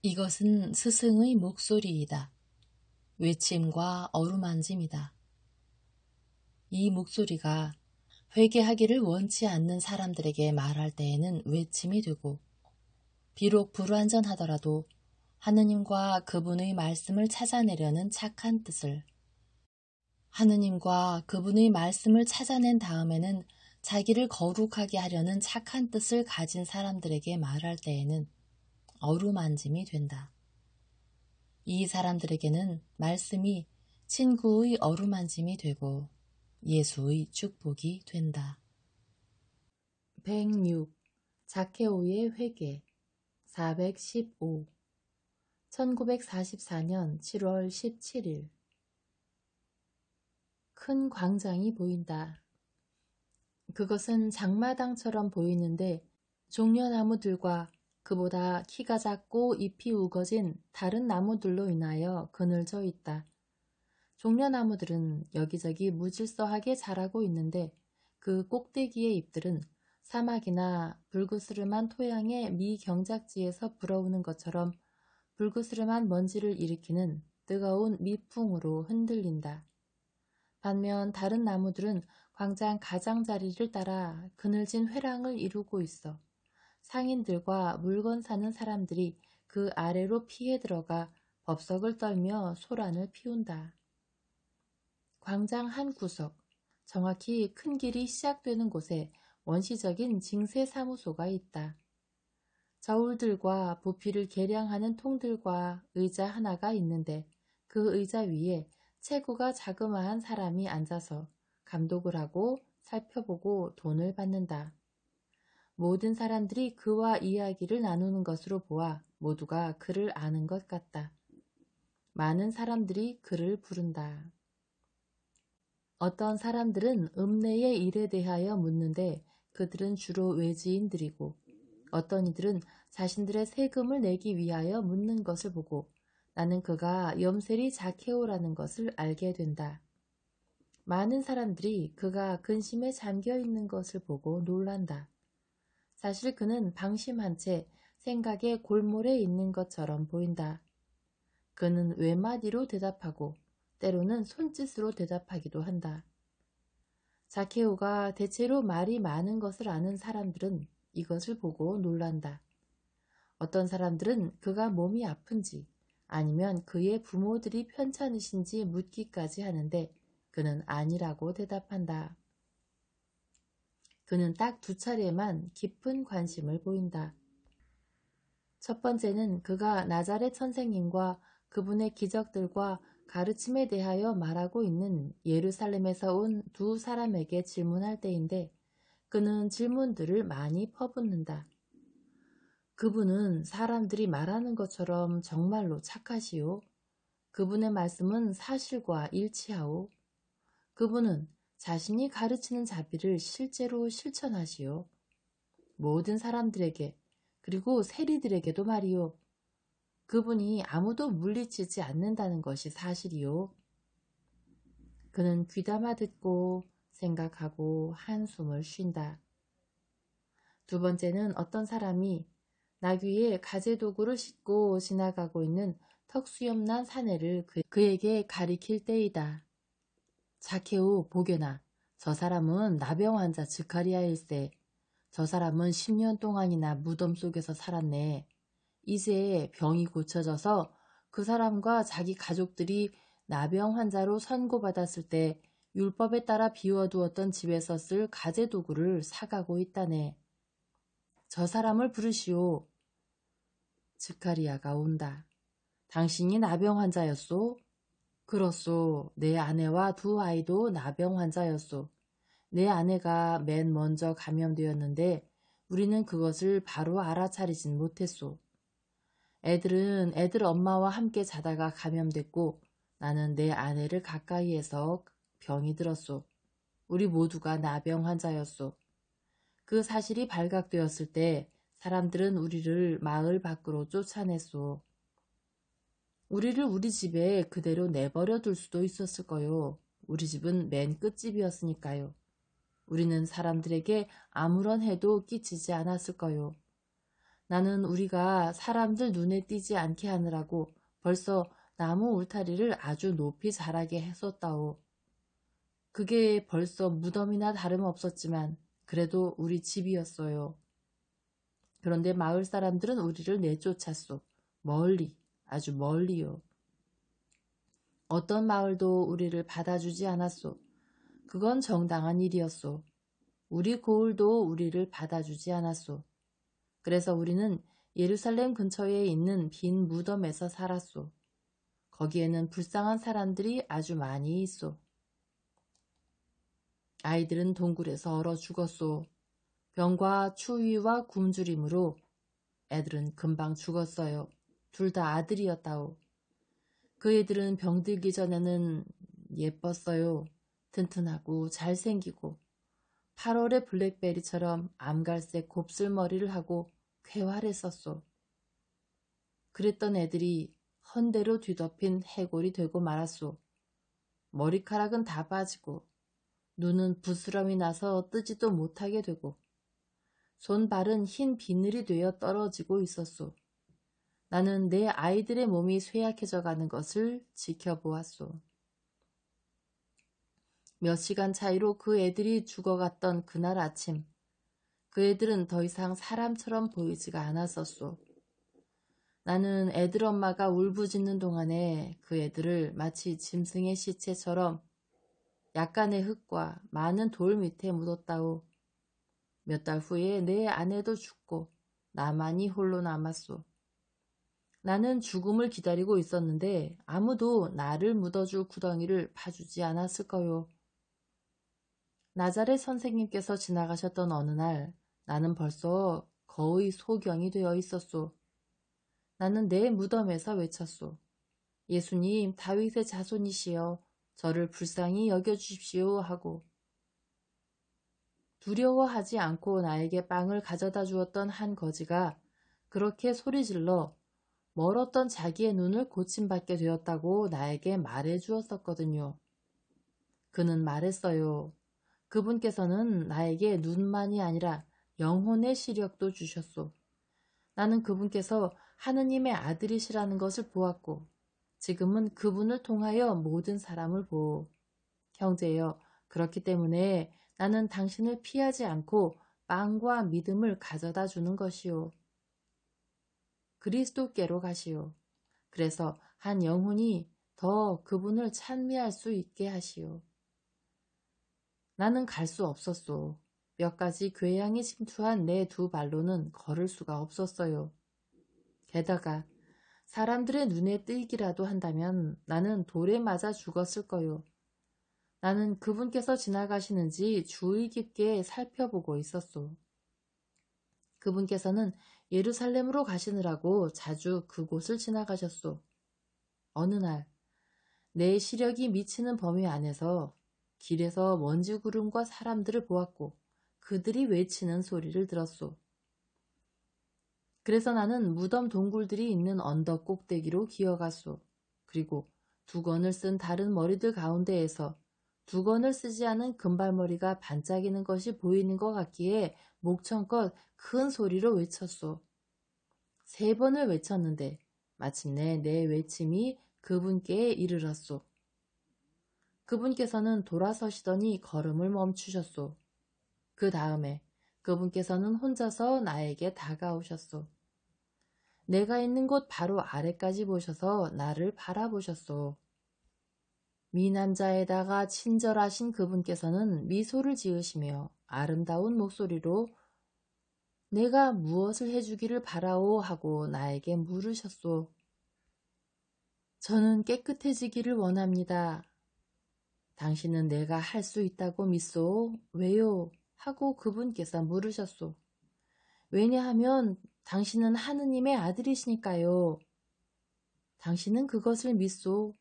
이것은 스승의 목소리이다. 외침과 어루만짐이다. 이 목소리가 회개하기를 원치 않는 사람들에게 말할 때에는 외침이 되고, 비록 불완전하더라도 하느님과 그분의 말씀을 찾아내려는 착한 뜻을, 하느님과 그분의 말씀을 찾아낸 다음에는 자기를 거룩하게 하려는 착한 뜻을 가진 사람들에게 말할 때에는 어루만짐이 된다. 이 사람들에게는 말씀이 친구의 어루만짐이 되고 예수의 축복이 된다. 106. 자케오의 회개 415 1944년 7월 17일 큰 광장이 보인다. 그것은 장마당처럼 보이는데 종려나무들과 그보다 키가 작고 잎이 우거진 다른 나무들로 인하여 그늘져 있다. 종려나무들은 여기저기 무질서하게 자라고 있는데 그 꼭대기의 잎들은 사막이나 불그스름한 토양의 미경작지에서 불어오는 것처럼 불그스름한 먼지를 일으키는 뜨거운 미풍으로 흔들린다. 반면 다른 나무들은 광장 가장자리를 따라 그늘진 회랑을 이루고 있어 상인들과 물건 사는 사람들이 그 아래로 피해 들어가 법석을 떨며 소란을 피운다. 광장 한 구석, 정확히 큰 길이 시작되는 곳에 원시적인 징세사무소가 있다. 저울들과 부피를 계량하는 통들과 의자 하나가 있는데 그 의자 위에 체구가 자그마한 사람이 앉아서 감독을 하고 살펴보고 돈을 받는다. 모든 사람들이 그와 이야기를 나누는 것으로 보아 모두가 그를 아는 것 같다. 많은 사람들이 그를 부른다. 어떤 사람들은 읍내의 일에 대하여 묻는데 그들은 주로 외지인들이고 어떤 이들은 자신들의 세금을 내기 위하여 묻는 것을 보고 나는 그가 염세리 자케오라는 것을 알게 된다. 많은 사람들이 그가 근심에 잠겨 있는 것을 보고 놀란다. 사실 그는 방심한 채 생각의 골몰에 있는 것처럼 보인다. 그는 외마디로 대답하고 때로는 손짓으로 대답하기도 한다. 자케오가 대체로 말이 많은 것을 아는 사람들은 이것을 보고 놀란다. 어떤 사람들은 그가 몸이 아픈지 아니면 그의 부모들이 편찮으신지 묻기까지 하는데 그는 아니라고 대답한다. 그는 딱 두 차례만 깊은 관심을 보인다. 첫 번째는 그가 나자렛 선생님과 그분의 기적들과 가르침에 대하여 말하고 있는 예루살렘에서 온 두 사람에게 질문할 때인데 그는 질문들을 많이 퍼붓는다. 그분은 사람들이 말하는 것처럼 정말로 착하시오. 그분의 말씀은 사실과 일치하오. 그분은 자신이 가르치는 자비를 실제로 실천하시오. 모든 사람들에게 그리고 세리들에게도 말이오. 그분이 아무도 물리치지 않는다는 것이 사실이요. 그는 귀담아 듣고 생각하고 한숨을 쉰다. 두 번째는 어떤 사람이 나귀에 가재도구를 싣고 지나가고 있는 턱수염난 사내를 그에게 가리킬 때이다. 자케오 보게나, 저 사람은 나병 환자 즈카리아일세. 저 사람은 10년 동안이나 무덤 속에서 살았네. 이제 병이 고쳐져서 그 사람과 자기 가족들이 나병 환자로 선고받았을 때 율법에 따라 비워두었던 집에서 쓸 가재도구를 사가고 있다네. 저 사람을 부르시오. 즈카리아가 온다. 당신이 나병 환자였소? 그렇소. 내 아내와 두 아이도 나병 환자였소. 내 아내가 맨 먼저 감염되었는데 우리는 그것을 바로 알아차리진 못했소. 애들은 애들 엄마와 함께 자다가 감염됐고 나는 내 아내를 가까이에서 병이 들었소. 우리 모두가 나병 환자였소. 그 사실이 발각되었을 때 사람들은 우리를 마을 밖으로 쫓아냈소. 우리를 우리 집에 그대로 내버려 둘 수도 있었을 거요. 우리 집은 맨 끝집이었으니까요. 우리는 사람들에게 아무런 해도 끼치지 않았을 거요. 나는 우리가 사람들 눈에 띄지 않게 하느라고 벌써 나무 울타리를 아주 높이 자라게 했었다오. 그게 벌써 무덤이나 다름없었지만 그래도 우리 집이었어요. 그런데 마을 사람들은 우리를 내쫓았소. 멀리, 아주 멀리요. 어떤 마을도 우리를 받아주지 않았소. 그건 정당한 일이었소. 우리 고을도 우리를 받아주지 않았소. 그래서 우리는 예루살렘 근처에 있는 빈 무덤에서 살았소. 거기에는 불쌍한 사람들이 아주 많이 있소. 아이들은 동굴에서 얼어 죽었소. 병과 추위와 굶주림으로 애들은 금방 죽었어요. 둘 다 아들이었다오. 그 애들은 병들기 전에는 예뻤어요. 튼튼하고 잘생기고 8월의 블랙베리처럼 암갈색 곱슬머리를 하고 쾌활했었소. 그랬던 애들이 헌대로 뒤덮인 해골이 되고 말았소. 머리카락은 다 빠지고 눈은 부스럼이 나서 뜨지도 못하게 되고 손발은 흰 비늘이 되어 떨어지고 있었소. 나는 내 아이들의 몸이 쇠약해져 가는 것을 지켜보았소. 몇 시간 차이로 그 애들이 죽어갔던 그날 아침, 그 애들은 더 이상 사람처럼 보이지가 않았었소. 나는 애들 엄마가 울부짖는 동안에 그 애들을 마치 짐승의 시체처럼 약간의 흙과 많은 돌 밑에 묻었다오. 몇 달 후에 내 아내도 죽고 나만이 홀로 남았소. 나는 죽음을 기다리고 있었는데 아무도 나를 묻어줄 구덩이를 파주지 않았을 거요. 나자렛 선생님께서 지나가셨던 어느 날 나는 벌써 거의 소경이 되어 있었소. 나는 내 무덤에서 외쳤소. 예수님, 다윗의 자손이시여, 저를 불쌍히 여겨주십시오 하고 두려워하지 않고 나에게 빵을 가져다 주었던 한 거지가 그렇게 소리질러 멀었던 자기의 눈을 고침받게 되었다고 나에게 말해 주었었거든요. 그는 말했어요. 그분께서는 나에게 눈만이 아니라 영혼의 시력도 주셨소. 나는 그분께서 하느님의 아들이시라는 것을 보았고 지금은 그분을 통하여 모든 사람을 보오. 형제여, 그렇기 때문에 나는 당신을 피하지 않고 빵과 믿음을 가져다 주는 것이오. 그리스도께로 가시오. 그래서 한 영혼이 더 그분을 찬미할 수 있게 하시오. 나는 갈 수 없었소. 몇 가지 궤양이 침투한 내 두 발로는 걸을 수가 없었어요. 게다가 사람들의 눈에 띄기라도 한다면 나는 돌에 맞아 죽었을 거요. 나는 그분께서 지나가시는지 주의 깊게 살펴보고 있었소. 그분께서는 예루살렘으로 가시느라고 자주 그곳을 지나가셨소. 어느 날 내 시력이 미치는 범위 안에서 길에서 먼지 구름과 사람들을 보았고 그들이 외치는 소리를 들었소. 그래서 나는 무덤 동굴들이 있는 언덕 꼭대기로 기어갔소. 그리고 두건을 쓴 다른 머리들 가운데에서 두건을 쓰지 않은 금발머리가 반짝이는 것이 보이는 것 같기에 목청껏 큰 소리로 외쳤소. 3번을 외쳤는데 마침내 내 외침이 그분께 이르렀소. 그분께서는 돌아서시더니 걸음을 멈추셨소. 그 다음에 그분께서는 혼자서 나에게 다가오셨소. 내가 있는 곳 바로 아래까지 보셔서 나를 바라보셨소. 미남자에다가 친절하신 그분께서는 미소를 지으시며 아름다운 목소리로 내가 무엇을 해주기를 바라오 하고 나에게 물으셨소. 저는 깨끗해지기를 원합니다. 당신은 내가 할 수 있다고 믿소? 왜요? 하고 그분께서 물으셨소. 왜냐하면 당신은 하느님의 아들이시니까요. 당신은 그것을 믿소?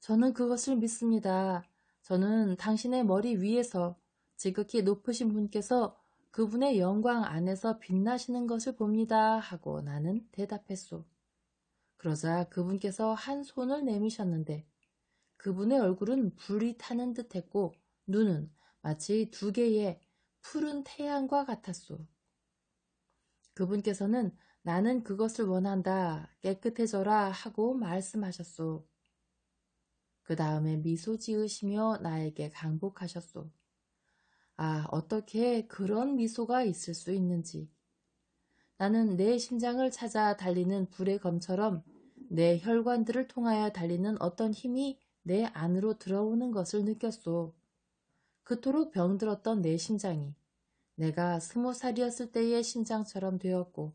저는 그것을 믿습니다. 저는 당신의 머리 위에서 지극히 높으신 분께서 그분의 영광 안에서 빛나시는 것을 봅니다. 하고 나는 대답했소. 그러자 그분께서 한 손을 내미셨는데 그분의 얼굴은 불이 타는 듯했고 눈은 마치 2개의 푸른 태양과 같았소. 그분께서는 나는 그것을 원한다. 깨끗해져라 하고 말씀하셨소. 그 다음에 미소 지으시며 나에게 강복하셨소. 아, 어떻게 그런 미소가 있을 수 있는지. 나는 내 심장을 찾아 달리는 불의 검처럼 내 혈관들을 통하여 달리는 어떤 힘이 내 안으로 들어오는 것을 느꼈소. 그토록 병들었던 내 심장이 내가 20살이었을 때의 심장처럼 되었고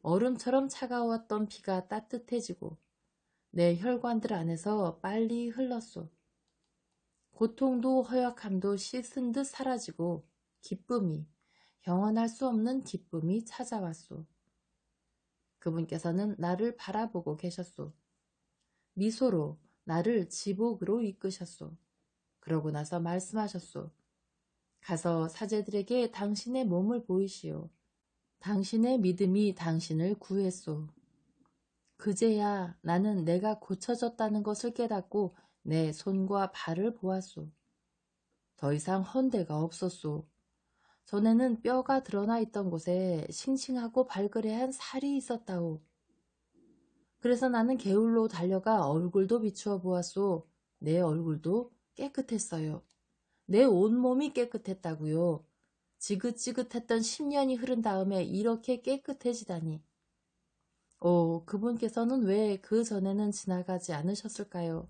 얼음처럼 차가웠던 피가 따뜻해지고 내 혈관들 안에서 빨리 흘렀소. 고통도 허약함도 씻은 듯 사라지고 기쁨이, 영원할 수 없는 기쁨이 찾아왔소. 그분께서는 나를 바라보고 계셨소. 미소로 나를 지복으로 이끄셨소. 그러고 나서 말씀하셨소. 가서 사제들에게 당신의 몸을 보이시오. 당신의 믿음이 당신을 구했소. 그제야 나는 내가 고쳐졌다는 것을 깨닫고 내 손과 발을 보았소. 더 이상 헌데가 없었소. 전에는 뼈가 드러나 있던 곳에 싱싱하고 발그레한 살이 있었다오. 그래서 나는 게을로 달려가 얼굴도 비추어 보았소. 내 얼굴도 깨끗했어요. 내 온몸이 깨끗했다고요. 지긋지긋했던 10년이 흐른 다음에 이렇게 깨끗해지다니. 오, 그분께서는 왜 그 전에는 지나가지 않으셨을까요?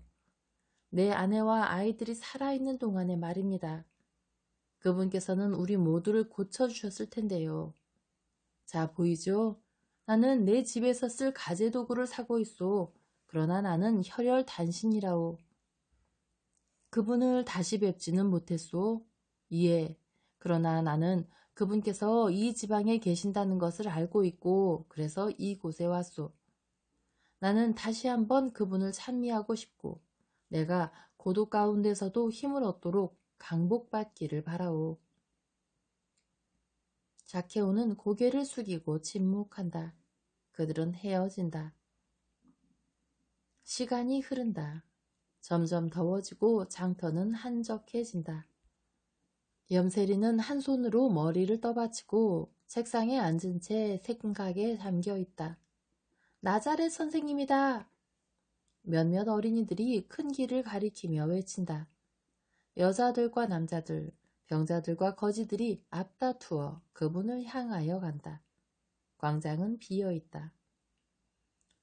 내 아내와 아이들이 살아있는 동안에 말입니다. 그분께서는 우리 모두를 고쳐주셨을 텐데요. 자, 보이죠? 나는 내 집에서 쓸 가재도구를 사고 있소. 그러나 나는 혈혈단신이라오. 그분을 다시 뵙지는 못했소. 예, 그러나 나는 그분께서 이 지방에 계신다는 것을 알고 있고 그래서 이곳에 왔소. 나는 다시 한번 그분을 찬미하고 싶고 내가 고독 가운데서도 힘을 얻도록 강복받기를 바라오. 자케오는 고개를 숙이고 침묵한다. 그들은 헤어진다. 시간이 흐른다. 점점 더워지고 장터는 한적해진다. 염세리는 한 손으로 머리를 떠받치고 책상에 앉은 채 생각에 잠겨있다. 나자렛 선생님이다. 몇몇 어린이들이 큰 길을 가리키며 외친다. 여자들과 남자들, 병자들과 거지들이 앞다투어 그분을 향하여 간다. 광장은 비어있다.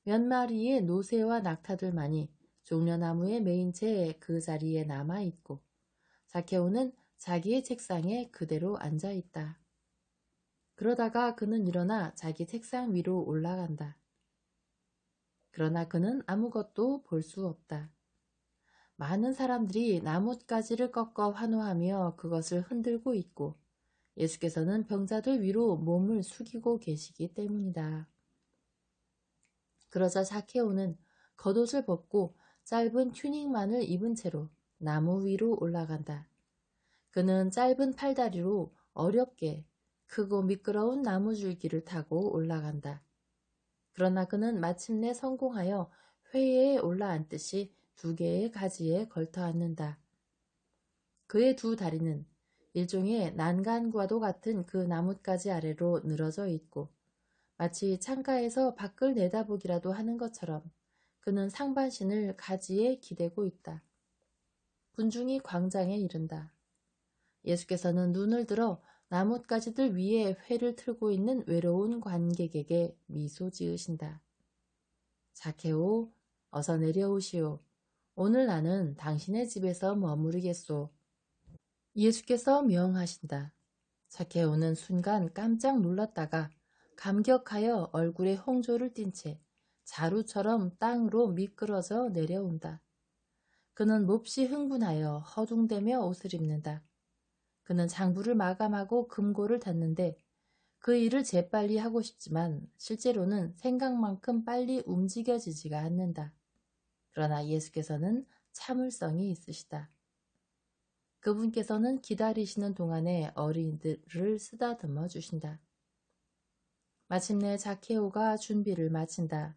몇 마리의 노새와 낙타들만이 종려나무에 매인 채 그 자리에 남아있고 자케오는 자기의 책상에 그대로 앉아있다. 그러다가 그는 일어나 자기 책상 위로 올라간다. 그러나 그는 아무것도 볼 수 없다. 많은 사람들이 나뭇가지를 꺾어 환호하며 그것을 흔들고 있고 예수께서는 병자들 위로 몸을 숙이고 계시기 때문이다. 그러자 자케오는 겉옷을 벗고 짧은 튜닉만을 입은 채로 나무 위로 올라간다. 그는 짧은 팔다리로 어렵게 크고 미끄러운 나무줄기를 타고 올라간다. 그러나 그는 마침내 성공하여 회에 올라앉듯이 2개의 가지에 걸터 앉는다. 그의 2 다리는 일종의 난간과도 같은 그 나뭇가지 아래로 늘어져 있고 마치 창가에서 밖을 내다보기라도 하는 것처럼 그는 상반신을 가지에 기대고 있다. 군중이 광장에 이른다. 예수께서는 눈을 들어 나뭇가지들 위에 회를 틀고 있는 외로운 관객에게 미소 지으신다. 자케오, 어서 내려오시오. 오늘 나는 당신의 집에서 머무르겠소. 예수께서 명하신다. 자케오는 순간 깜짝 놀랐다가 감격하여 얼굴에 홍조를 띤 채 자루처럼 땅으로 미끄러져 내려온다. 그는 몹시 흥분하여 허둥대며 옷을 입는다. 그는 장부를 마감하고 금고를 닫는데 그 일을 재빨리 하고 싶지만 실제로는 생각만큼 빨리 움직여지지가 않는다. 그러나 예수께서는 참을성이 있으시다. 그분께서는 기다리시는 동안에 어린이들을 쓰다듬어 주신다. 마침내 자케오가 준비를 마친다.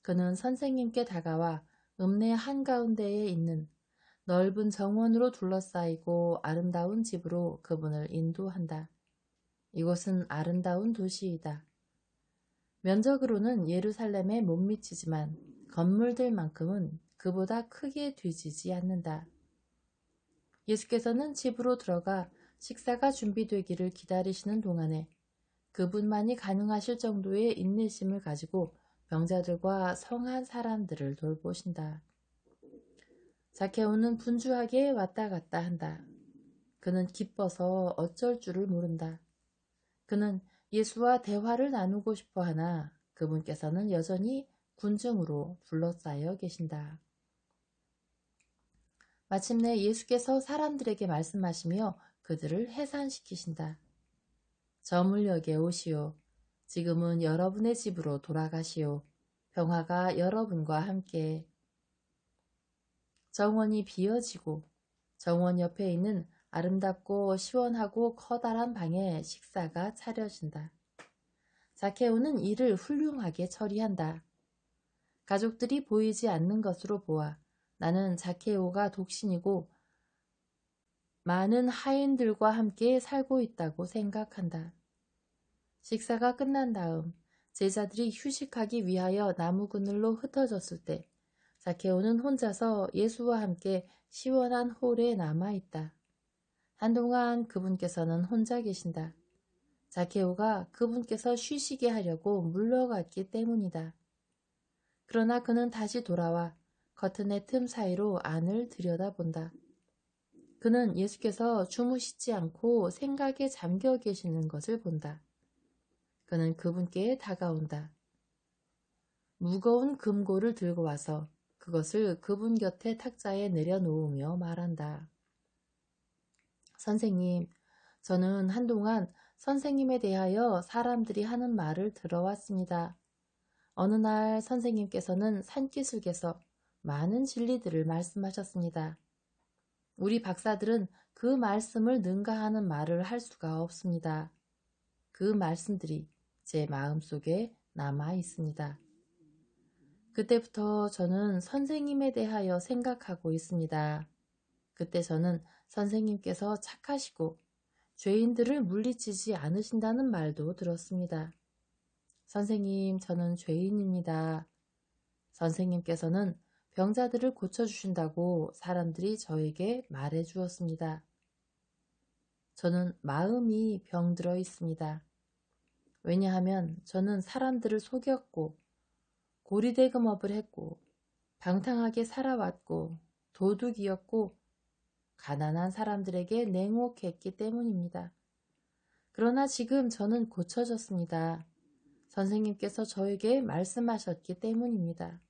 그는 선생님께 다가와 읍내 한가운데에 있는 넓은 정원으로 둘러싸이고 아름다운 집으로 그분을 인도한다. 이곳은 아름다운 도시이다. 면적으로는 예루살렘에 못 미치지만 건물들만큼은 그보다 크게 뒤지지 않는다. 예수께서는 집으로 들어가 식사가 준비되기를 기다리시는 동안에 그분만이 가능하실 정도의 인내심을 가지고 병자들과 성한 사람들을 돌보신다. 자케오는 분주하게 왔다 갔다 한다. 그는 기뻐서 어쩔 줄을 모른다. 그는 예수와 대화를 나누고 싶어 하나 그분께서는 여전히 군중으로 둘러싸여 계신다. 마침내 예수께서 사람들에게 말씀하시며 그들을 해산시키신다. 저물녘에 오시오. 지금은 여러분의 집으로 돌아가시오. 평화가 여러분과 함께. 정원이 비어지고 정원 옆에 있는 아름답고 시원하고 커다란 방에 식사가 차려진다. 자케오는 이를 훌륭하게 처리한다. 가족들이 보이지 않는 것으로 보아 나는 자케오가 독신이고 많은 하인들과 함께 살고 있다고 생각한다. 식사가 끝난 다음 제자들이 휴식하기 위하여 나무 그늘로 흩어졌을 때 자케오는 혼자서 예수와 함께 시원한 홀에 남아있다. 한동안 그분께서는 혼자 계신다. 자케오가 그분께서 쉬시게 하려고 물러갔기 때문이다. 그러나 그는 다시 돌아와 커튼의 틈 사이로 안을 들여다본다. 그는 예수께서 주무시지 않고 생각에 잠겨 계시는 것을 본다. 그는 그분께 다가온다. 무거운 금고를 들고 와서 그것을 그분 곁에 탁자에 내려놓으며 말한다. 선생님, 저는 한동안 선생님에 대하여 사람들이 하는 말을 들어왔습니다. 어느 날 선생님께서는 산기슭에서 많은 진리들을 말씀하셨습니다. 우리 박사들은 그 말씀을 능가하는 말을 할 수가 없습니다. 그 말씀들이 제 마음속에 남아 있습니다. 그때부터 저는 선생님에 대하여 생각하고 있습니다. 그때 저는 선생님께서 착하시고 죄인들을 물리치지 않으신다는 말도 들었습니다. 선생님, 저는 죄인입니다. 선생님께서는 병자들을 고쳐주신다고 사람들이 저에게 말해 주었습니다. 저는 마음이 병들어 있습니다. 왜냐하면 저는 사람들을 속였고 고리대금업을 했고 방탕하게 살아왔고 도둑이었고 가난한 사람들에게 냉혹했기 때문입니다. 그러나 지금 저는 고쳐졌습니다. 선생님께서 저에게 말씀하셨기 때문입니다.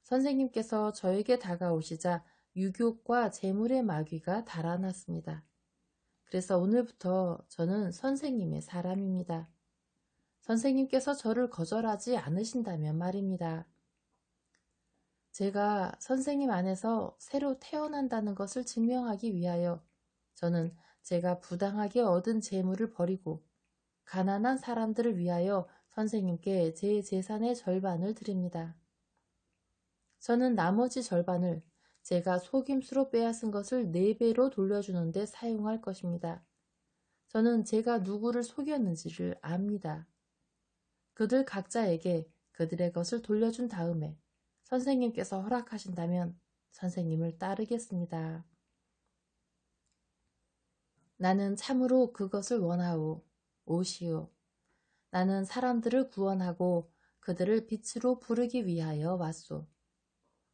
선생님께서 저에게 다가오시자 유욕과 재물의 마귀가 달아났습니다. 그래서 오늘부터 저는 선생님의 사람입니다. 선생님께서 저를 거절하지 않으신다면 말입니다. 제가 선생님 안에서 새로 태어난다는 것을 증명하기 위하여 저는 제가 부당하게 얻은 재물을 버리고 가난한 사람들을 위하여 선생님께 제 재산의 절반을 드립니다. 저는 나머지 절반을 제가 속임수로 빼앗은 것을 4배로 돌려주는 데 사용할 것입니다. 저는 제가 누구를 속였는지를 압니다. 그들 각자에게 그들의 것을 돌려준 다음에 선생님께서 허락하신다면 선생님을 따르겠습니다. 나는 참으로 그것을 원하오. 오시오. 나는 사람들을 구원하고 그들을 빛으로 부르기 위하여 왔소.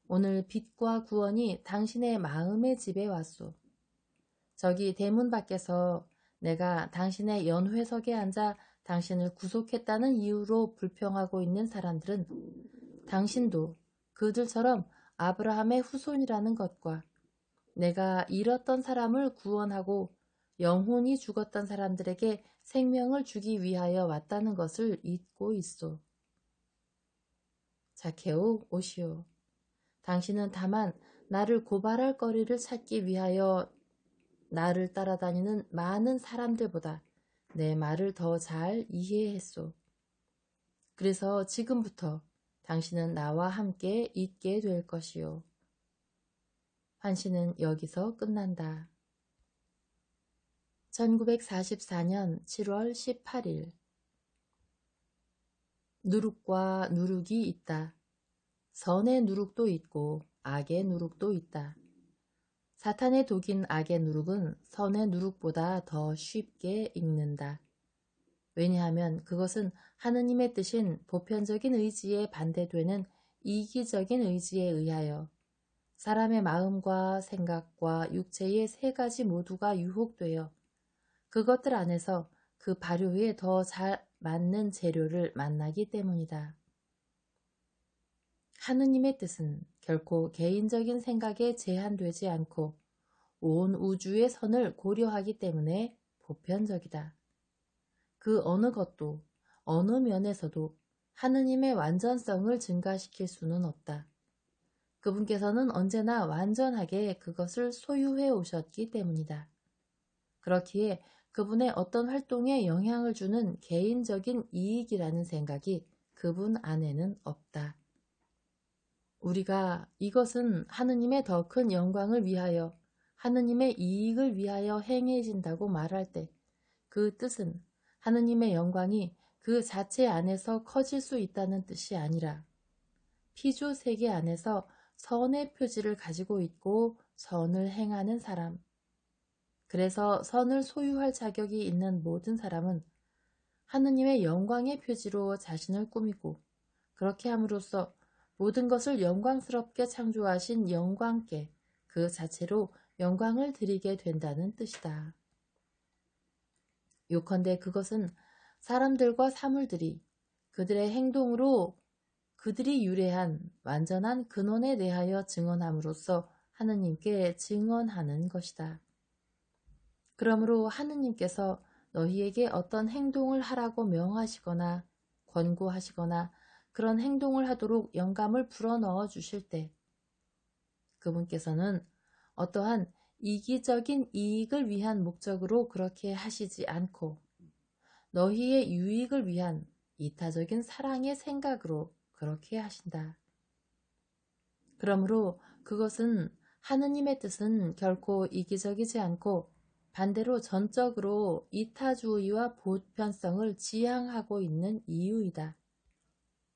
오늘 빛과 구원이 당신의 마음의 집에 왔소. 저기 대문 밖에서 내가 당신의 연회석에 앉아 당신을 구속했다는 이유로 불평하고 있는 사람들은 당신도 그들처럼 아브라함의 후손이라는 것과 내가 잃었던 사람을 구원하고 영혼이 죽었던 사람들에게 생명을 주기 위하여 왔다는 것을 잊고 있소. 자케오, 오시오. 당신은 다만 나를 고발할 거리를 찾기 위하여 나를 따라다니는 많은 사람들보다 내 말을 더 잘 이해했소. 그래서 지금부터 당신은 나와 함께 있게 될 것이요. 환시는 여기서 끝난다. 1944년 7월 18일 누룩과 누룩이 있다. 선의 누룩도 있고 악의 누룩도 있다. 사탄의 독인 악의 누룩은 선의 누룩보다 더 쉽게 익는다. 왜냐하면 그것은 하느님의 뜻인 보편적인 의지에 반대되는 이기적인 의지에 의하여 사람의 마음과 생각과 육체의 세 가지 모두가 유혹되어 그것들 안에서 그 발효에 더 잘 맞는 재료를 만나기 때문이다. 하느님의 뜻은 결코 개인적인 생각에 제한되지 않고 온 우주의 선을 고려하기 때문에 보편적이다. 그 어느 것도 어느 면에서도 하느님의 완전성을 증가시킬 수는 없다. 그분께서는 언제나 완전하게 그것을 소유해 오셨기 때문이다. 그렇기에 그분의 어떤 활동에 영향을 주는 개인적인 이익이라는 생각이 그분 안에는 없다. 우리가 이것은 하느님의 더 큰 영광을 위하여 하느님의 이익을 위하여 행해진다고 말할 때 그 뜻은 하느님의 영광이 그 자체 안에서 커질 수 있다는 뜻이 아니라 피조 세계 안에서 선의 표지를 가지고 있고 선을 행하는 사람, 그래서 선을 소유할 자격이 있는 모든 사람은 하느님의 영광의 표지로 자신을 꾸미고 그렇게 함으로써 모든 것을 영광스럽게 창조하신 영광께 그 자체로 영광을 드리게 된다는 뜻이다. 요컨대 그것은 사람들과 사물들이 그들의 행동으로 그들이 유래한 완전한 근원에 대하여 증언함으로써 하느님께 증언하는 것이다. 그러므로 하느님께서 너희에게 어떤 행동을 하라고 명하시거나 권고하시거나 그런 행동을 하도록 영감을 불어넣어 주실 때 그분께서는 어떠한 이기적인 이익을 위한 목적으로 그렇게 하시지 않고 너희의 유익을 위한 이타적인 사랑의 생각으로 그렇게 하신다. 그러므로 그것은 하느님의 뜻은 결코 이기적이지 않고 반대로 전적으로 이타주의와 보편성을 지향하고 있는 이유이다.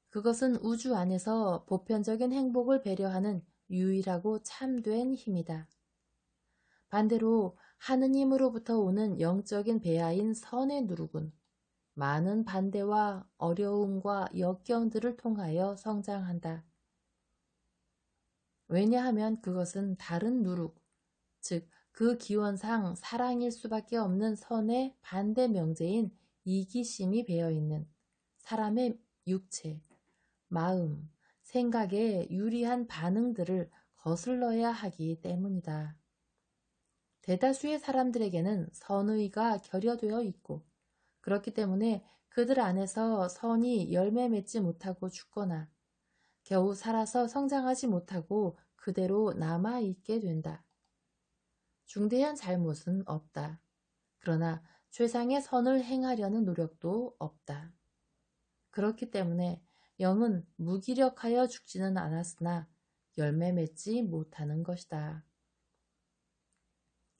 그것은 우주 안에서 보편적인 행복을 배려하는 유일하고 참된 힘이다. 반대로 하느님으로부터 오는 영적인 배아인 선의 누룩은 많은 반대와 어려움과 역경들을 통하여 성장한다. 왜냐하면 그것은 다른 누룩, 즉 그 기원상 사랑일 수밖에 없는 선의 반대 명제인 이기심이 배어있는 사람의 육체, 마음, 생각에 유리한 반응들을 거슬러야 하기 때문이다. 대다수의 사람들에게는 선의가 결여되어 있고 그렇기 때문에 그들 안에서 선이 열매 맺지 못하고 죽거나 겨우 살아서 성장하지 못하고 그대로 남아있게 된다. 중대한 잘못은 없다. 그러나 최상의 선을 행하려는 노력도 없다. 그렇기 때문에 영은 무기력하여 죽지는 않았으나 열매 맺지 못하는 것이다.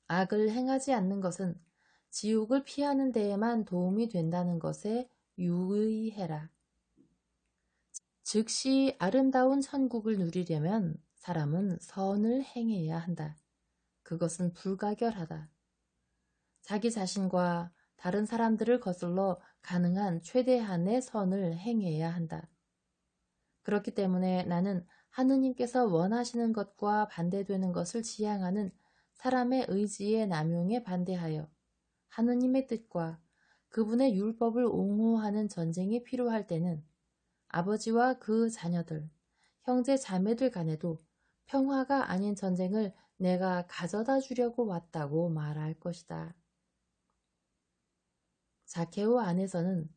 악을 행하지 않는 것은 지옥을 피하는 데에만 도움이 된다는 것에 유의해라. 즉시 아름다운 천국을 누리려면 사람은 선을 행해야 한다. 그것은 불가결하다. 자기 자신과 다른 사람들을 거슬러 가능한 최대한의 선을 행해야 한다. 그렇기 때문에 나는 하느님께서 원하시는 것과 반대되는 것을 지향하는 사람의 의지의 남용에 반대하여 하느님의 뜻과 그분의 율법을 옹호하는 전쟁이 필요할 때는 아버지와 그 자녀들, 형제 자매들 간에도 평화가 아닌 전쟁을 내가 가져다 주려고 왔다고 말할 것이다. 자케오 안에서는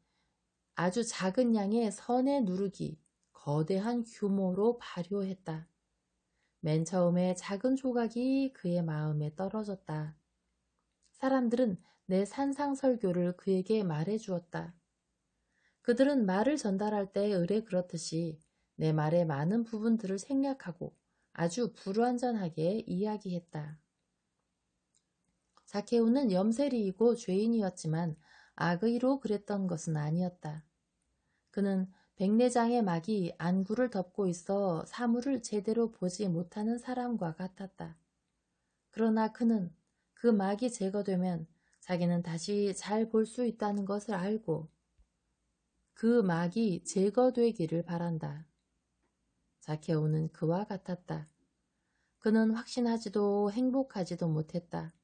아주 작은 양의 선의 누룩이 거대한 규모로 발효했다. 맨 처음에 작은 조각이 그의 마음에 떨어졌다. 사람들은 내 산상설교를 그에게 말해 주었다. 그들은 말을 전달할 때 의례 그렇듯이 내 말의 많은 부분들을 생략하고 아주 불완전하게 이야기했다. 자케오는 염세리이고 죄인이었지만 악의로 그랬던 것은 아니었다. 그는 백내장의 막이 안구를 덮고 있어 사물을 제대로 보지 못하는 사람과 같았다. 그러나 그는 그 막이 제거되면 자기는 다시 잘 볼 수 있다는 것을 알고 그 막이 제거되기를 바란다. 자케오는 그와 같았다. 그는 확신하지도 행복하지도 못했다.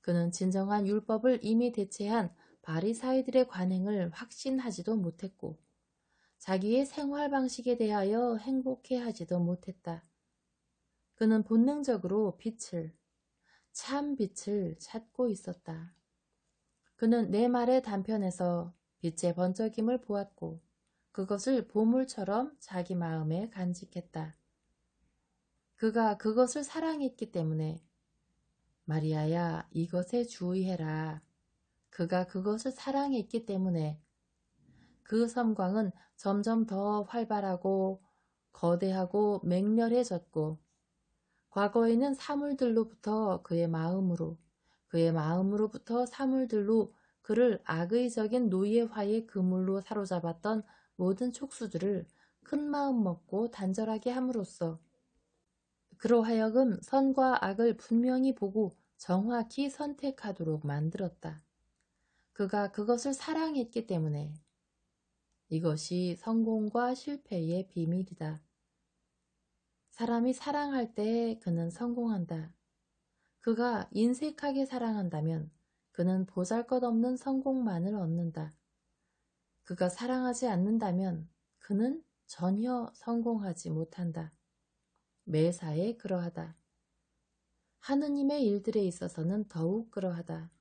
그는 진정한 율법을 이미 대체한 바리사이들의 관행을 확신하지도 못했고 자기의 생활 방식에 대하여 행복해하지도 못했다. 그는 본능적으로 빛을, 참 빛을 찾고 있었다. 그는 내 말의 단편에서 빛의 번쩍임을 보았고 그것을 보물처럼 자기 마음에 간직했다. 그가 그것을 사랑했기 때문에 마리아야, 이것에 주의해라. 그가 그것을 사랑했기 때문에 그 섬광은 점점 더 활발하고 거대하고 맹렬해졌고 과거에는 사물들로부터 그의 마음으로, 그의 마음으로부터 사물들로 그를 악의적인 노예화의 그물로 사로잡았던 모든 촉수들을 큰 마음 먹고 단절하게 함으로써 그로 하여금 선과 악을 분명히 보고 정확히 선택하도록 만들었다. 그가 그것을 사랑했기 때문에 이것이 성공과 실패의 비밀이다. 사람이 사랑할 때 그는 성공한다. 그가 인색하게 사랑한다면 그는 보잘것없는 성공만을 얻는다. 그가 사랑하지 않는다면 그는 전혀 성공하지 못한다. 매사에 그러하다. 하느님의 일들에 있어서는 더욱 그러하다.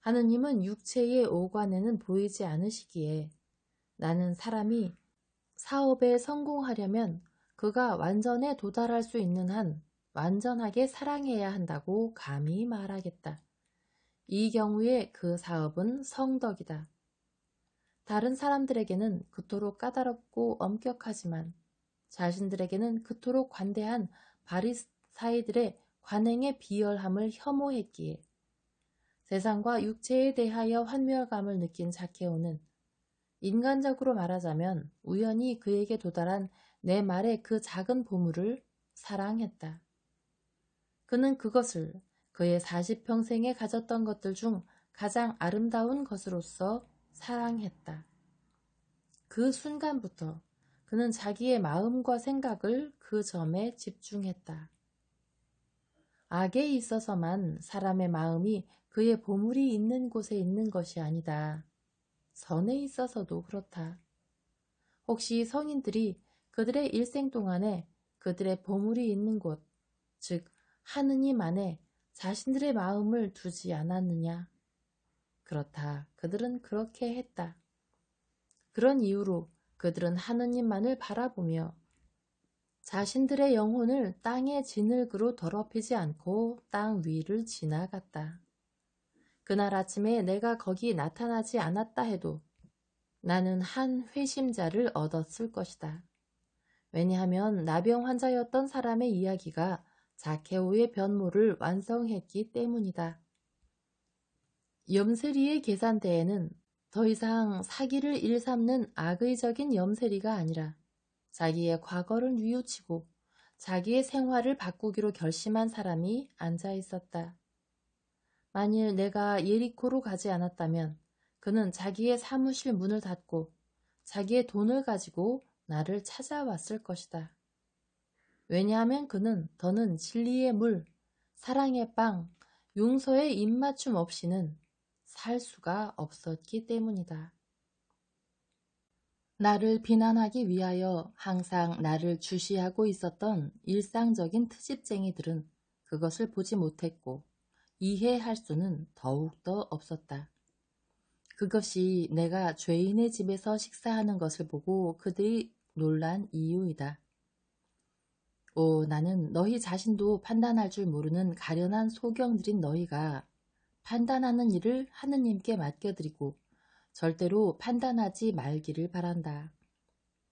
하느님은 육체의 오관에는 보이지 않으시기에 나는 사람이 사업에 성공하려면 그가 완전에 도달할 수 있는 한 완전하게 사랑해야 한다고 감히 말하겠다. 이 경우에 그 사업은 성덕이다. 다른 사람들에게는 그토록 까다롭고 엄격하지만 자신들에게는 그토록 관대한 바리사이들의 관행의 비열함을 혐오했기에 세상과 육체에 대하여 환멸감을 느낀 자케오는 인간적으로 말하자면 우연히 그에게 도달한 내 말의 그 작은 보물을 사랑했다. 그는 그것을 그의 40평생에 가졌던 것들 중 가장 아름다운 것으로서 사랑했다. 그 순간부터 그는 자기의 마음과 생각을 그 점에 집중했다. 악에 있어서만 사람의 마음이 그의 보물이 있는 곳에 있는 것이 아니다. 선에 있어서도 그렇다. 혹시 성인들이 그들의 일생 동안에 그들의 보물이 있는 곳, 즉 하느님 안에 자신들의 마음을 두지 않았느냐? 그렇다. 그들은 그렇게 했다. 그런 이유로 그들은 하느님만을 바라보며 자신들의 영혼을 땅의 진흙으로 더럽히지 않고 땅 위를 지나갔다. 그날 아침에 내가 거기 나타나지 않았다 해도 나는 한 회심자를 얻었을 것이다. 왜냐하면 나병 환자였던 사람의 이야기가 자케오의 변모를 완성했기 때문이다. 염세리의 계산대에는 더 이상 사기를 일삼는 악의적인 염세리가 아니라 자기의 과거를 뉘우치고 자기의 생활을 바꾸기로 결심한 사람이 앉아 있었다. 만일 내가 예리코로 가지 않았다면 그는 자기의 사무실 문을 닫고 자기의 돈을 가지고 나를 찾아왔을 것이다. 왜냐하면 그는 더는 진리의 물, 사랑의 빵, 용서의 입맞춤 없이는 살 수가 없었기 때문이다. 나를 비난하기 위하여 항상 나를 주시하고 있었던 일상적인 트집쟁이들은 그것을 보지 못했고 이해할 수는 더욱더 없었다. 그것이 내가 죄인의 집에서 식사하는 것을 보고 그들이 놀란 이유이다. 오, 나는 너희 자신도 판단할 줄 모르는 가련한 소경들인 너희가 판단하는 일을 하느님께 맡겨드리고 절대로 판단하지 말기를 바란다.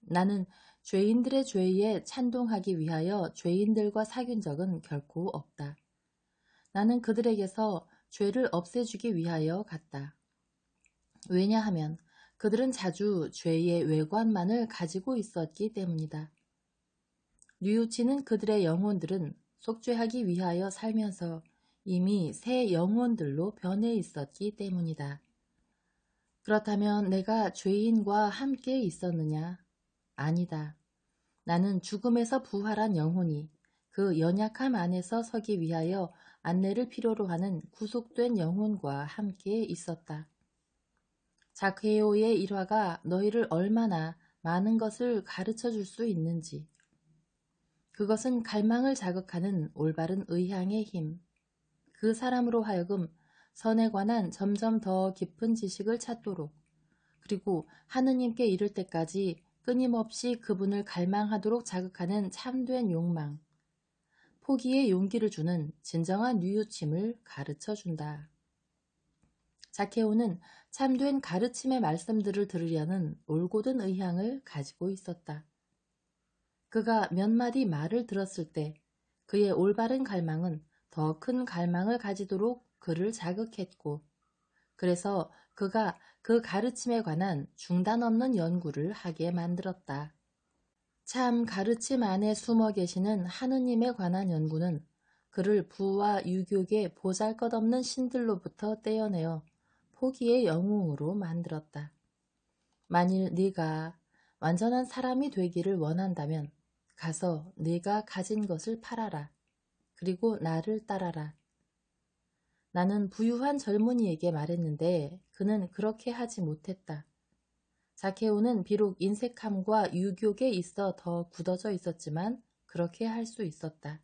나는 죄인들의 죄에 찬동하기 위하여 죄인들과 사귄 적은 결코 없다. 나는 그들에게서 죄를 없애주기 위하여 갔다. 왜냐하면 그들은 자주 죄의 외관만을 가지고 있었기 때문이다. 뉘우치는 그들의 영혼들은 속죄하기 위하여 살면서 이미 새 영혼들로 변해 있었기 때문이다. 그렇다면 내가 죄인과 함께 있었느냐? 아니다. 나는 죽음에서 부활한 영혼이 그 연약함 안에서 서기 위하여 안내를 필요로 하는 구속된 영혼과 함께 있었다. 자케오의 일화가 너희를 얼마나 많은 것을 가르쳐 줄 수 있는지. 그것은 갈망을 자극하는 올바른 의향의 힘. 그 사람으로 하여금 선에 관한 점점 더 깊은 지식을 찾도록, 그리고 하느님께 이를 때까지 끊임없이 그분을 갈망하도록 자극하는 참된 욕망, 포기의 용기를 주는 진정한 뉘우침을 가르쳐 준다. 자케오는 참된 가르침의 말씀들을 들으려는 올곧은 의향을 가지고 있었다. 그가 몇 마디 말을 들었을 때 그의 올바른 갈망은 더 큰 갈망을 가지도록 그를 자극했고, 그래서 그가 그 가르침에 관한 중단 없는 연구를 하게 만들었다. 참 가르침 안에 숨어 계시는 하느님에 관한 연구는 그를 부와 유교의 보잘것없는 신들로부터 떼어내어 포기의 영웅으로 만들었다. 만일 네가 완전한 사람이 되기를 원한다면 가서 네가 가진 것을 팔아라. 그리고 나를 따라라. 나는 부유한 젊은이에게 말했는데 그는 그렇게 하지 못했다. 자케오는 비록 인색함과 유욕에 있어 더 굳어져 있었지만 그렇게 할 수 있었다.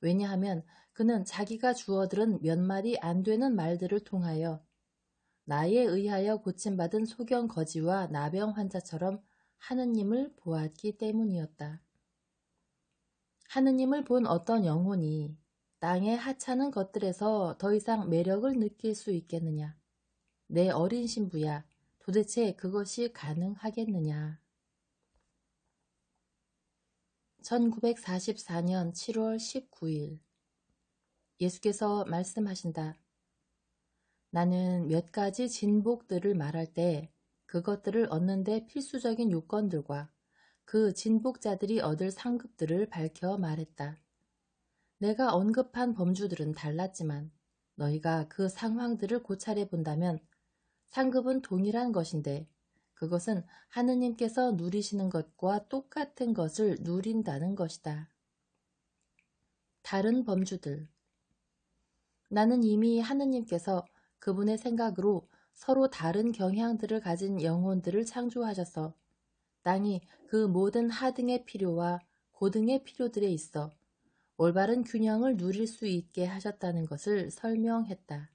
왜냐하면 그는 자기가 주워들은 몇 마디 안 되는 말들을 통하여 나에 의하여 고침받은 소경 거지와 나병 환자처럼 하느님을 보았기 때문이었다. 하느님을 본 어떤 영혼이 땅의 하찮은 것들에서 더 이상 매력을 느낄 수 있겠느냐? 내 어린 신부야, 도대체 그것이 가능하겠느냐? 1944년 7월 19일 예수께서 말씀하신다. 나는 몇 가지 진복들을 말할 때 그것들을 얻는 데 필수적인 요건들과 그 진복자들이 얻을 상급들을 밝혀 말했다. 내가 언급한 범주들은 달랐지만 너희가 그 상황들을 고찰해 본다면 상급은 동일한 것인데 그것은 하느님께서 누리시는 것과 똑같은 것을 누린다는 것이다. 다른 범주들. 나는 이미 하느님께서 그분의 생각으로 서로 다른 경향들을 가진 영혼들을 창조하셔서 땅이 그 모든 하등의 필요와 고등의 필요들에 있어 올바른 균형을 누릴 수 있게 하셨다는 것을 설명했다.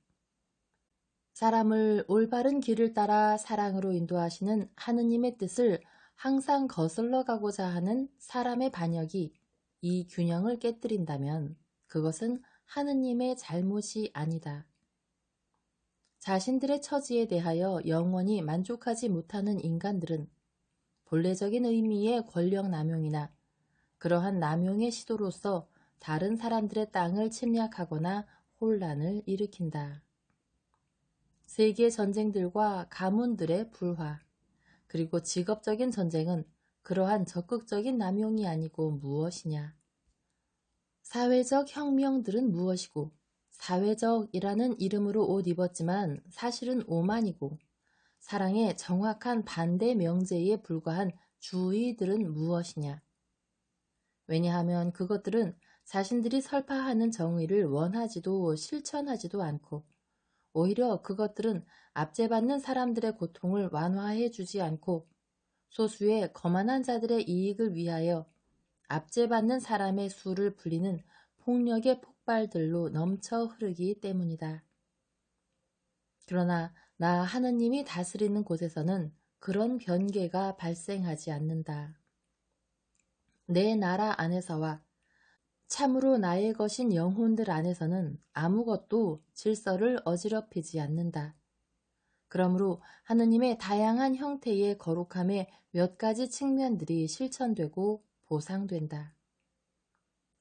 사람을 올바른 길을 따라 사랑으로 인도하시는 하느님의 뜻을 항상 거슬러 가고자 하는 사람의 반역이 이 균형을 깨뜨린다면 그것은 하느님의 잘못이 아니다. 자신들의 처지에 대하여 영원히 만족하지 못하는 인간들은 본래적인 의미의 권력 남용이나 그러한 남용의 시도로서 다른 사람들의 땅을 침략하거나 혼란을 일으킨다. 세계 전쟁들과 가문들의 불화, 그리고 직업적인 전쟁은 그러한 적극적인 남용이 아니고 무엇이냐? 사회적 혁명들은 무엇이고 사회적이라는 이름으로 옷 입었지만 사실은 오만이고 사랑의 정확한 반대 명제에 불과한 주의들은 무엇이냐? 왜냐하면 그것들은 자신들이 설파하는 정의를 원하지도 실천하지도 않고 오히려 그것들은 압제받는 사람들의 고통을 완화해 주지 않고 소수의 거만한 자들의 이익을 위하여 압제받는 사람의 수를 불리는 폭력의 폭발들로 넘쳐 흐르기 때문이다. 그러나 나 하느님이 다스리는 곳에서는 그런 변개가 발생하지 않는다. 내 나라 안에서와 참으로 나의 것인 영혼들 안에서는 아무것도 질서를 어지럽히지 않는다. 그러므로 하느님의 다양한 형태의 거룩함의 몇 가지 측면들이 실천되고 보상된다.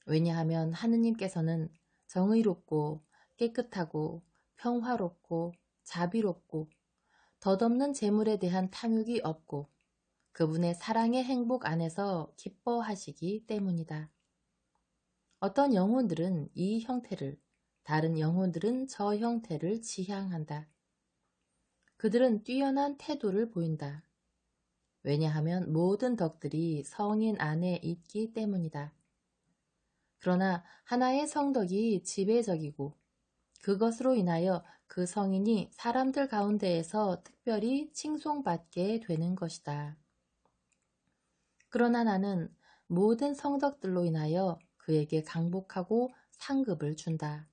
왜냐하면 하느님께서는 정의롭고 깨끗하고 평화롭고 자비롭고 덧없는 재물에 대한 탐욕이 없고 그분의 사랑의 행복 안에서 기뻐하시기 때문이다. 어떤 영혼들은 이 형태를, 다른 영혼들은 저 형태를 지향한다. 그들은 뛰어난 태도를 보인다. 왜냐하면 모든 덕들이 성인 안에 있기 때문이다. 그러나 하나의 성덕이 지배적이고 그것으로 인하여 그 성인이 사람들 가운데에서 특별히 칭송받게 되는 것이다. 그러나 나는 모든 성덕들로 인하여 그에게 강복하고 상급을 준다.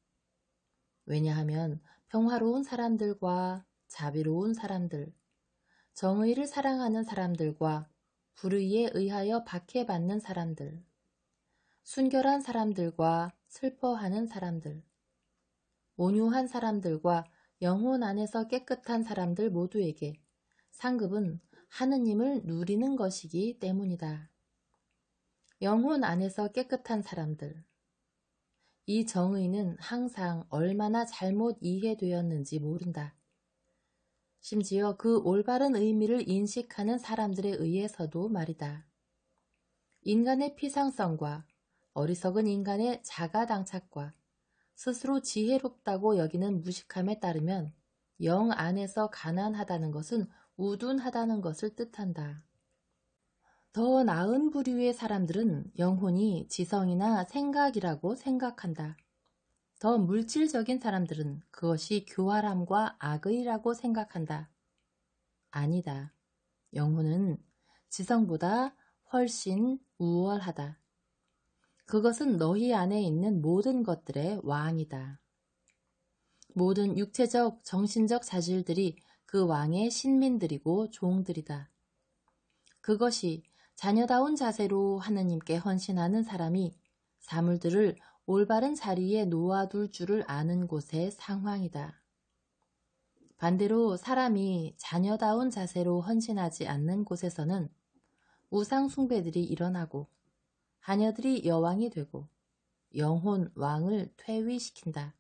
왜냐하면 평화로운 사람들과 자비로운 사람들, 정의를 사랑하는 사람들과 불의에 의하여 박해받는 사람들, 순결한 사람들과 슬퍼하는 사람들, 온유한 사람들과 영혼 안에서 깨끗한 사람들 모두에게 상급은 하느님을 누리는 것이기 때문이다. 영혼 안에서 깨끗한 사람들. 이 정의는 항상 얼마나 잘못 이해되었는지 모른다. 심지어 그 올바른 의미를 인식하는 사람들에 의해서도 말이다. 인간의 피상성과 어리석은 인간의 자가당착과 스스로 지혜롭다고 여기는 무식함에 따르면 영 안에서 가난하다는 것은 우둔하다는 것을 뜻한다. 더 나은 부류의 사람들은 영혼이 지성이나 생각이라고 생각한다. 더 물질적인 사람들은 그것이 교활함과 악의라고 생각한다. 아니다. 영혼은 지성보다 훨씬 우월하다. 그것은 너희 안에 있는 모든 것들의 왕이다. 모든 육체적, 정신적 자질들이 그 왕의 신민들이고 종들이다. 그것이 자녀다운 자세로 하느님께 헌신하는 사람이 사물들을 올바른 자리에 놓아둘 줄을 아는 곳의 상황이다. 반대로 사람이 자녀다운 자세로 헌신하지 않는 곳에서는 우상 숭배들이 일어나고 하녀들이 여왕이 되고 영혼 왕을 퇴위시킨다.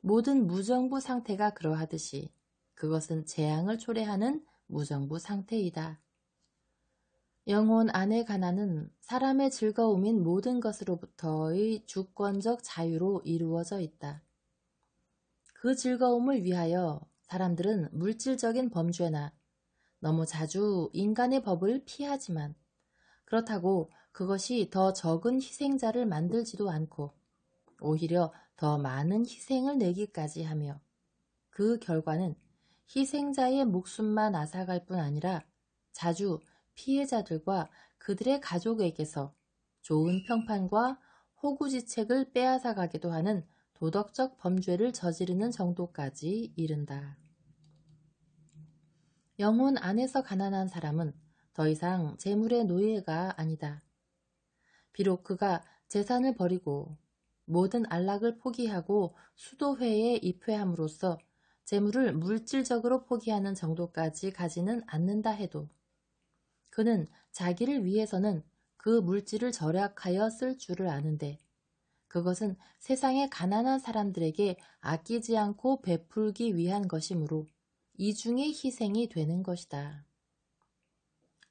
모든 무정부 상태가 그러하듯이 그것은 재앙을 초래하는 무정부 상태이다. 영혼 안의 가난은 사람의 즐거움인 모든 것으로부터의 주권적 자유로 이루어져 있다. 그 즐거움을 위하여 사람들은 물질적인 범죄나 너무 자주 인간의 법을 피하지만 그렇다고 그것이 더 적은 희생자를 만들지도 않고 오히려 더 많은 희생을 내기까지 하며 그 결과는 희생자의 목숨만 앗아갈 뿐 아니라 자주 피해자들과 그들의 가족에게서 좋은 평판과 호구지책을 빼앗아가기도 하는 도덕적 범죄를 저지르는 정도까지 이른다. 영혼 안에서 가난한 사람은 더 이상 재물의 노예가 아니다. 비록 그가 재산을 버리고 모든 안락을 포기하고 수도회에 입회함으로써 재물을 물질적으로 포기하는 정도까지 가지는 않는다 해도 그는 자기를 위해서는 그 물질을 절약하여 쓸 줄을 아는데 그것은 세상의 가난한 사람들에게 아끼지 않고 베풀기 위한 것이므로 이중의 희생이 되는 것이다.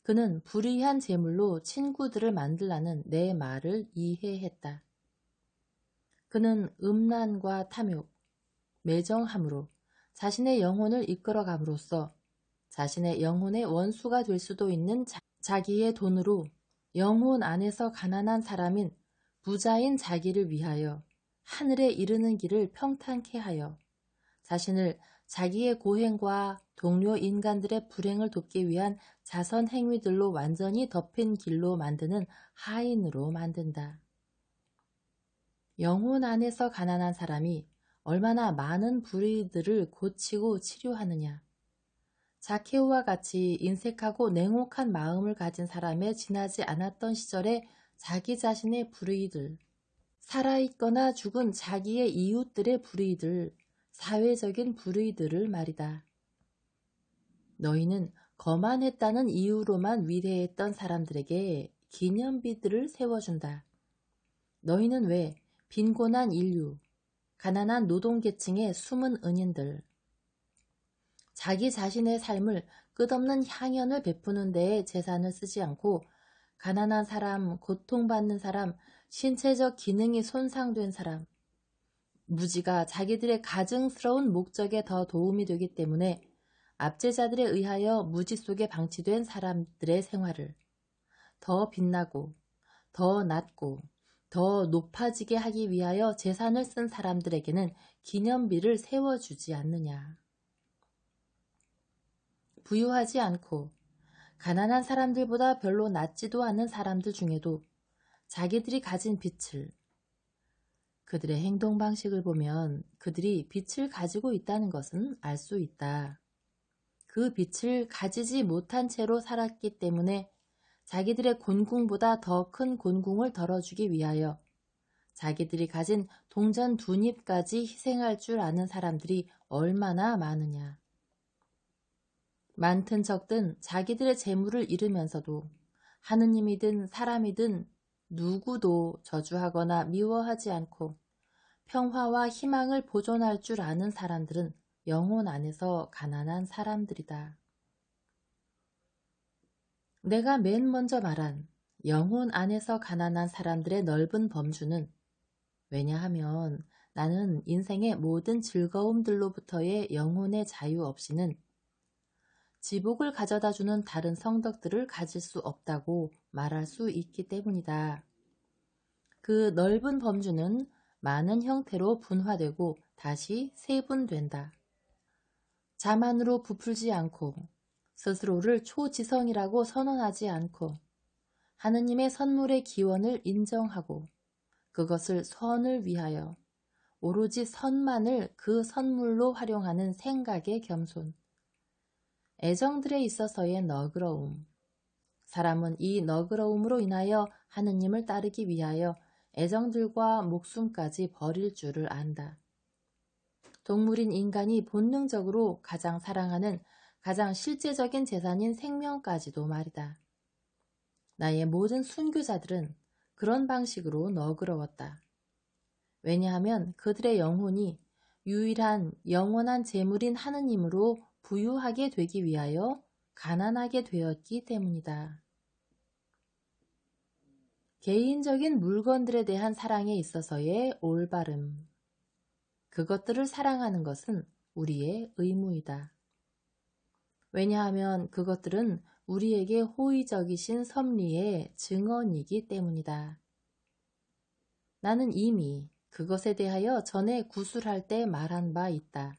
그는 불의한 재물로 친구들을 만들라는 내 말을 이해했다. 그는 음란과 탐욕, 매정함으로 자신의 영혼을 이끌어감으로써 자신의 영혼의 원수가 될 수도 있는 자기의 돈으로 영혼 안에서 가난한 사람인 부자인 자기를 위하여 하늘에 이르는 길을 평탄케 하여 자신을 자기의 고행과 동료 인간들의 불행을 돕기 위한 자선 행위들로 완전히 덮인 길로 만드는 하인으로 만든다. 영혼 안에서 가난한 사람이 얼마나 많은 불의들을 고치고 치료하느냐. 자케오와 같이 인색하고 냉혹한 마음을 가진 사람의 지나지 않았던 시절에 자기 자신의 불의들, 살아있거나 죽은 자기의 이웃들의 불의들, 사회적인 불의들을 말이다. 너희는 거만했다는 이유로만 위대했던 사람들에게 기념비들을 세워준다. 너희는 왜 빈곤한 인류, 가난한 노동계층의 숨은 은인들, 자기 자신의 삶을 끝없는 향연을 베푸는 데에 재산을 쓰지 않고 가난한 사람, 고통받는 사람, 신체적 기능이 손상된 사람, 무지가 자기들의 가증스러운 목적에 더 도움이 되기 때문에 압제자들에 의하여 무지 속에 방치된 사람들의 생활을 더 빛나고 더 낮고 더 높아지게 하기 위하여 재산을 쓴 사람들에게는 기념비를 세워주지 않느냐. 부유하지 않고 가난한 사람들보다 별로 낫지도 않은 사람들 중에도 자기들이 가진 빛을, 그들의 행동 방식을 보면 그들이 빛을 가지고 있다는 것은 알 수 있다. 그 빛을 가지지 못한 채로 살았기 때문에 자기들의 곤궁보다 더 큰 곤궁을 덜어주기 위하여 자기들이 가진 동전 2잎까지 희생할 줄 아는 사람들이 얼마나 많으냐. 많든 적든 자기들의 재물을 잃으면서도 하느님이든 사람이든 누구도 저주하거나 미워하지 않고 평화와 희망을 보존할 줄 아는 사람들은 영혼 안에서 가난한 사람들이다. 내가 맨 먼저 말한 영혼 안에서 가난한 사람들의 넓은 범주는, 왜냐하면 나는 인생의 모든 즐거움들로부터의 영혼의 자유 없이는 지복을 가져다주는 다른 성덕들을 가질 수 없다고 말할 수 있기 때문이다. 그 넓은 범주는 많은 형태로 분화되고 다시 세분된다. 자만으로 부풀지 않고 스스로를 초지성이라고 선언하지 않고 하느님의 선물의 기원을 인정하고 그것을 선을 위하여 오로지 선만을 그 선물로 활용하는 생각의 겸손, 애정들에 있어서의 너그러움. 사람은 이 너그러움으로 인하여 하느님을 따르기 위하여 애정들과 목숨까지 버릴 줄을 안다. 동물인 인간이 본능적으로 가장 사랑하는 가장 실제적인 재산인 생명까지도 말이다. 나의 모든 순교자들은 그런 방식으로 너그러웠다. 왜냐하면 그들의 영혼이 유일한 영원한 재물인 하느님으로 부유하게 되기 위하여 가난하게 되었기 때문이다. 개인적인 물건들에 대한 사랑에 있어서의 올바름. 그것들을 사랑하는 것은 우리의 의무이다. 왜냐하면 그것들은 우리에게 호의적이신 섭리의 증언이기 때문이다. 나는 이미 그것에 대하여 전에 구술할 때 말한 바 있다.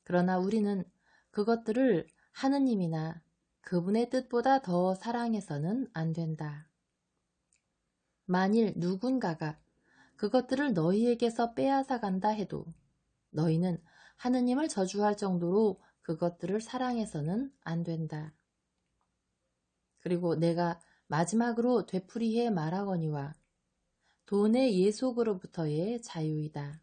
그러나 우리는 그것들을 하느님이나 그분의 뜻보다 더 사랑해서는 안 된다. 만일 누군가가 그것들을 너희에게서 빼앗아 간다 해도 너희는 하느님을 저주할 정도로 그것들을 사랑해서는 안 된다. 그리고 내가 마지막으로 되풀이해 말하거니와 돈의 예속으로부터의 자유이다.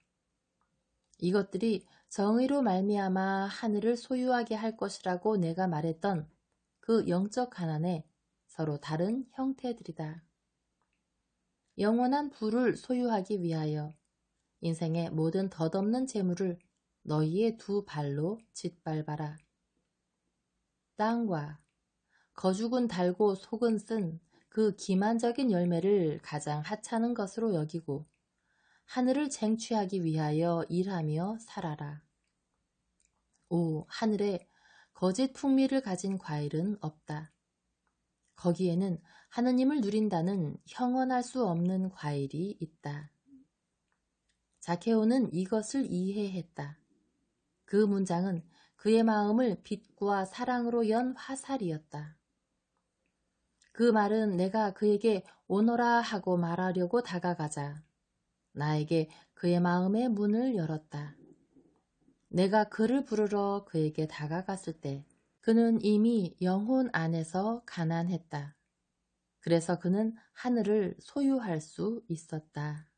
이것들이 정의로 말미암아 하늘을 소유하게 할 것이라고 내가 말했던 그 영적 가난의 서로 다른 형태들이다. 영원한 부를 소유하기 위하여 인생의 모든 덧없는 재물을 너희의 2발로 짓밟아라. 땅과 거죽은 달고 속은 쓴 그 기만적인 열매를 가장 하찮은 것으로 여기고 하늘을 쟁취하기 위하여 일하며 살아라. 오, 하늘에 거짓 풍미를 가진 과일은 없다. 거기에는 하느님을 누린다는 형언할 수 없는 과일이 있다. 자케오는 이것을 이해했다. 그 문장은 그의 마음을 빛과 사랑으로 연 화살이었다. 그 말은 내가 그에게 오너라 하고 말하려고 다가가자 나에게 그의 마음의 문을 열었다. 내가 그를 부르러 그에게 다가갔을 때 그는 이미 영혼 안에서 가난했다. 그래서 그는 하늘을 소유할 수 있었다.